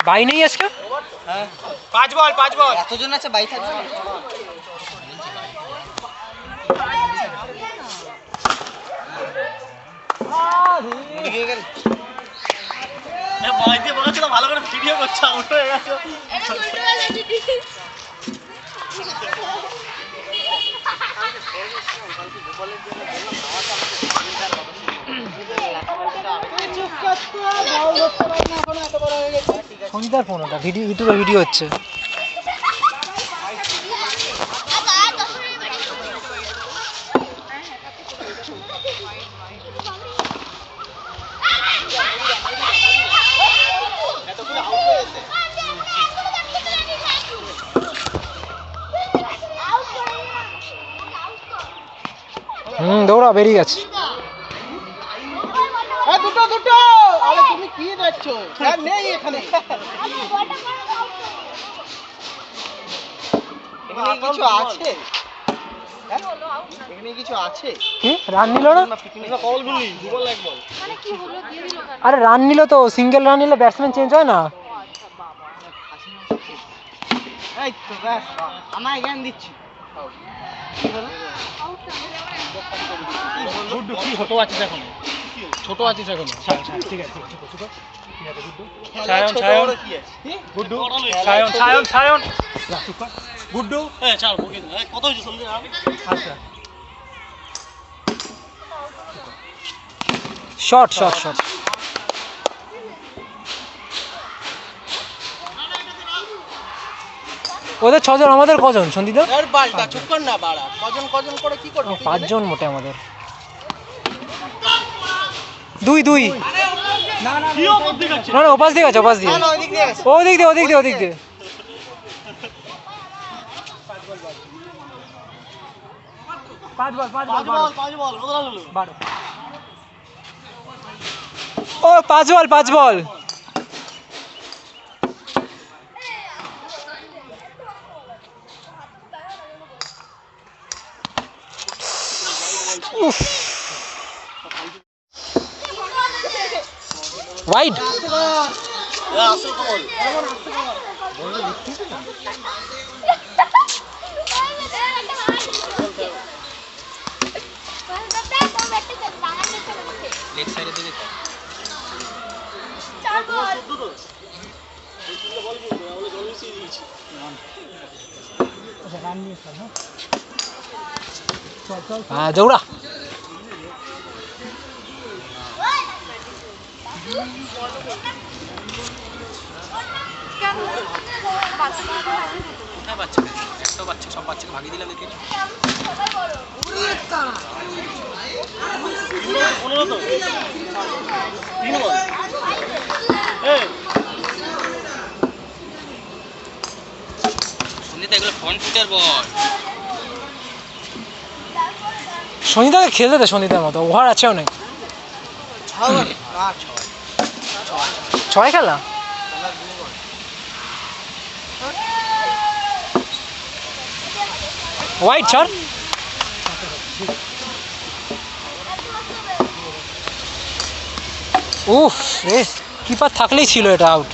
भाई नहीं है इसका? हाँ 5 बॉल এতজন আছে ভাই থাকবে না ঢুকে গেল এ ভাই দিয়ে বলেছিল ভালো করে ভিডিও করছ আউট হয়ে গেছে এটা উল্টো হয়ে গেছে সঞ্জিতার ফোন ওটা ভিডিও ইউটিউবে ভিডিও হচ্ছে দৌড়া বেরিয়ে গেছে দুটো আরে তুমি কি দেখছো স্যার নেই এখানে এখানে কিছু আছে এখানে কিছু আছে কি রান নিল না বল বললি দুবল এক বল মানে কি হলো দিয়ে দিল আরে রান নিল তো সিঙ্গেল রান নিলে ব্যাটসম্যান চেঞ্জ হয় না এই তো ব্যাস আমায় জ্ঞান দিচ্ছি গুড কি ছোট আছিস এখন ছোট আছিস এখন ঠিক আছে ছায়ন কি আছে গুড্ডু ছায়ন গুড্ডু এ চল বকে দে কত হইছে শুনলি আচ্ছা শট ওদের 6 জন আমাদের কজন সন্দীপদা এর বালটা চুপ কর না বাড়া কজন করে কি করব 5 জন মোটে আমাদের 2 না কি ওপর দিকে আছে না ওপাশ দিয়ে আছে না ওদিক দিয়ে আছে ওদিক দিয়ে 5 বল বদলা হলো 12 ও 5 বল वाइड दौड़ा বাচ্চা সব বাচ্চাকে ভাগিয়ে দিলাম দেখি এগুলো ফ্রন্ট ফুটের বল সঞ্জিতাকে খেলতে দে সঞ্জিতার মতো ওভার আছে অনেক 6 খেলা वाइड छाड़ उफ रे कीपर থাকলেই ছিল এটা আউট